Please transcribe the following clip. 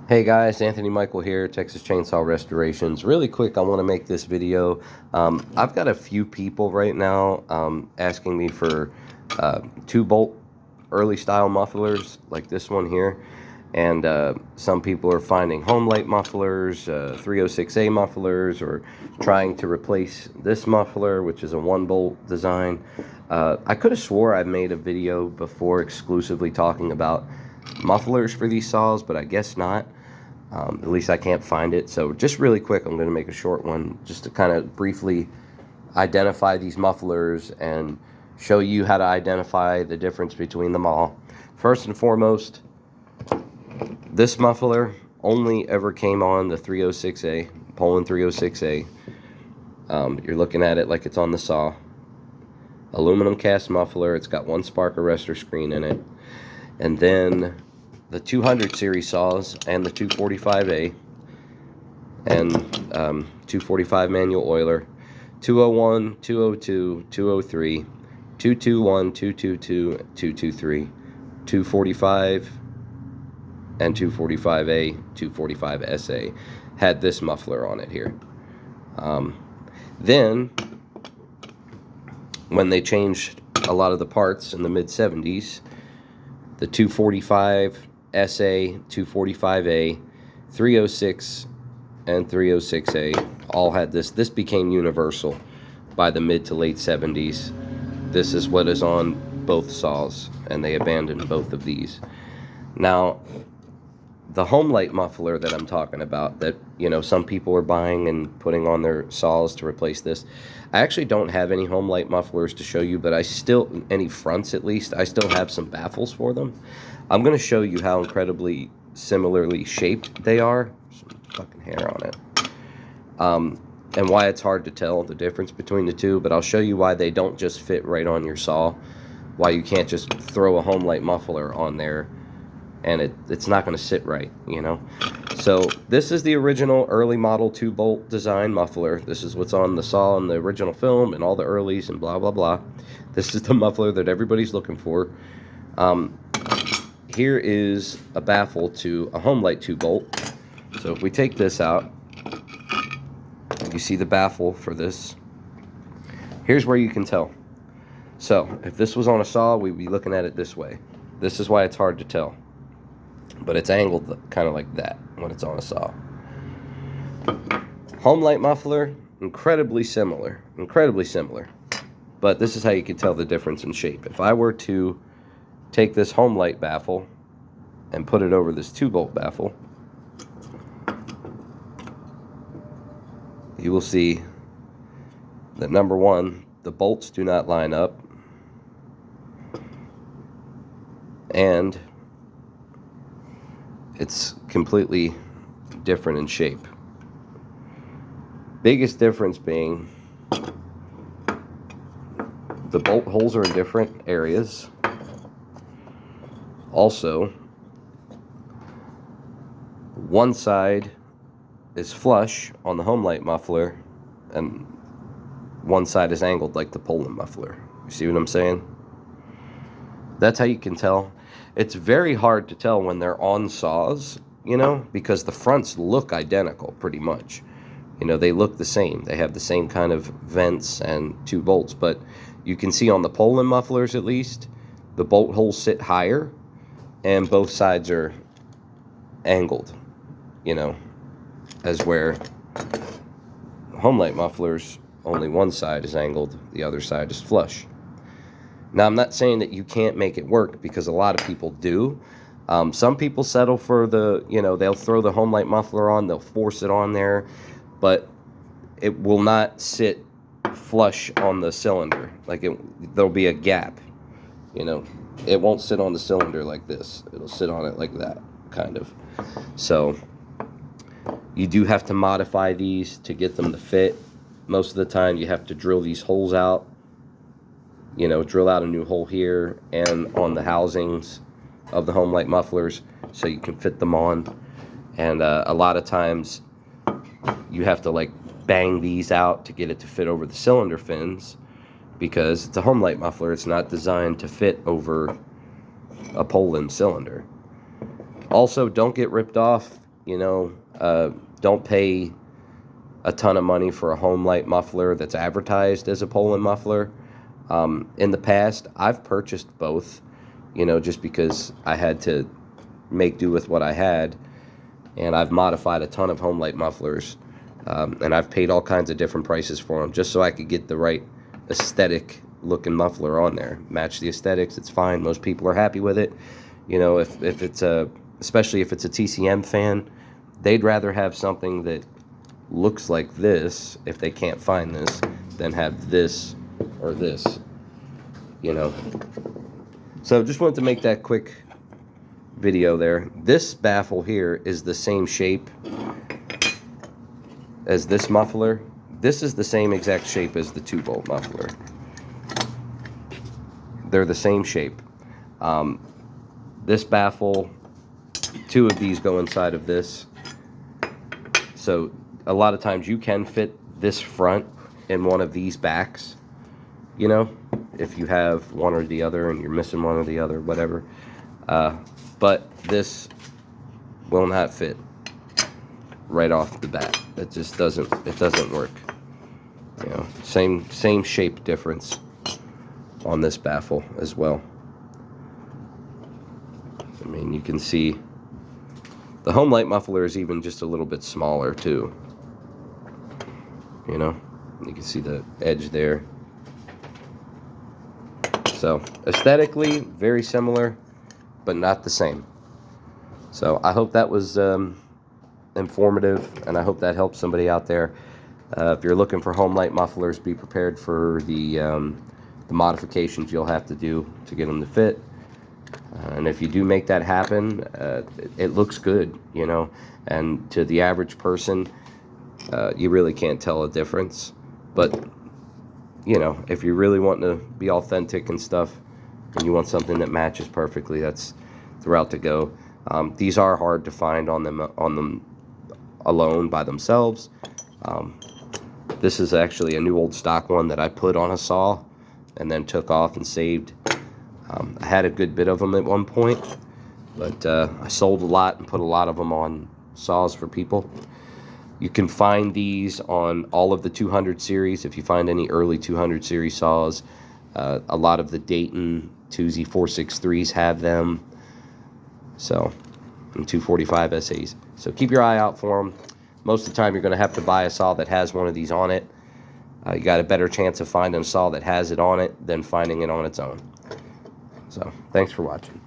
Hey guys, Anthony Michael here, Texas Chainsaw Restorations. Really quick, I want to make this video. I've got a few people right now asking me for 2-bolt early style mufflers like this one here. And some people are finding Homelite mufflers, 306A mufflers, or trying to replace this muffler, which is a 1-bolt design. I could have swore I made a video before exclusively talking about mufflers for these saws, but I guess not. At least I can't find it. So just really quick, I'm going to make a short one just to kind of briefly identify these mufflers and show you how to identify the difference between them all. First and foremost, this muffler only ever came on the 306A, Poulan 306A. You're looking at it like it's on the saw. Aluminum cast muffler. It's got one spark arrestor screen in it. And then the 200 series saws and the 245A and 245 manual oiler, 201, 202, 203, 221, 222, 223, 245, and 245A, 245SA had this muffler on it here. Then, when they changed a lot of the parts in the mid-70s, the 245 SA, 245A, 306, and 306A all had this. This became universal by the mid to late 70s. This is what is on both saws, and they abandoned both of these. Now, the Homelite muffler that I'm talking about, that, you know, some people are buying and putting on their saws to replace this, I actually don't have any Homelite mufflers to show you, but I still, any fronts at least, I still have some baffles for them. I'm going to show you how incredibly similarly shaped they are. Some fucking hair on it. And why it's hard to tell the difference between the two, but I'll show you why they don't just fit right on your saw, why you can't just throw a Homelite muffler on there and it's not going to sit right, you know. So this is the original early model 2-bolt design muffler. This is what's on the saw in the original film and all the earlies and blah blah blah. This is the muffler that everybody's looking for. Here is a baffle to a Homelite 2-bolt. So if we take this out, you see the baffle for this. Here's where you can tell. So if this was on a saw, we'd be looking at it this way. This is why it's hard to tell. But it's angled kind of like that when it's on a saw. Homelite muffler, incredibly similar. But this is how you can tell the difference in shape. If I were to take this Homelite baffle and put it over this 2-bolt baffle, you will see that, number one, the bolts do not line up, and it's completely different in shape. Biggest difference being the bolt holes are in different areas. Also, one side is flush on the Homelite muffler and one side is angled like the Poulan muffler. You see what I'm saying? That's how you can tell. It's very hard to tell when they're on saws, you know, because the fronts look identical pretty much. You know, they look the same. They have the same kind of vents and 2 bolts, but you can see on the Poulan mufflers at least, the bolt holes sit higher and both sides are angled, you know, as where Homelite mufflers, only one side is angled, the other side is flush. Now, I'm not saying that you can't make it work, because a lot of people do. Some people settle for the, you know, they'll throw the Homelite muffler on, they'll force it on there, but it will not sit flush on the cylinder. Like, there'll be a gap, you know. It won't sit on the cylinder like this. It'll sit on it like that, kind of. So, you do have to modify these to get them to fit. Most of the time, you have to drill these holes out. You know, drill out a new hole here and on the housings of the Homelite mufflers so you can fit them on. And a lot of times you have to like bang these out to get it to fit over the cylinder fins, because it's a Homelite muffler. It's not designed to fit over a Poulan cylinder. Also, don't get ripped off you know. Don't pay a ton of money for a Homelite muffler that's advertised as a Poulan muffler. In the past, I've purchased both, you know, just because I had to make do with what I had, and I've modified a ton of Homelite mufflers, and I've paid all kinds of different prices for them just so I could get the right aesthetic looking muffler on there. Match the aesthetics, it's fine. Most people are happy with it. You know, if it's especially if it's a TCM fan, they'd rather have something that looks like this, if they can't find this, than have this or this, you know. So just wanted to make that quick video there. This baffle here is the same shape as this muffler. This is the same exact shape as the 2-volt muffler. They're the same shape. This baffle, 2 of these go inside of this. So a lot of times you can fit this front in one of these backs, you know, if you have one or the other and you're missing one or the other, whatever. But this will not fit right off the bat. It just doesn't work. You know, same shape difference on this baffle as well. I mean, you can see the Homelite muffler is even just a little bit smaller too. You know, you can see the edge there. So aesthetically, very similar, but not the same. So I hope that was informative, and I hope that helps somebody out there. If you're looking for Homelite mufflers, be prepared for the modifications you'll have to do to get them to fit. And if you do make that happen, it looks good, you know. And to the average person, you really can't tell a difference. But, you know, if you really want to be authentic and stuff, and you want something that matches perfectly, that's the route to go. These are hard to find on them alone by themselves. This is actually a new old stock one that I put on a saw and then took off and saved. I had a good bit of them at one point, but I sold a lot and put a lot of them on saws for people. You can find these on all of the 200 series. If you find any early 200 series saws, a lot of the Dayton 2Z463s have them. So, and 245 SAs. So keep your eye out for them. Most of the time you're going to have to buy a saw that has one of these on it. You got a better chance of finding a saw that has it on it than finding it on its own. So, thanks for watching.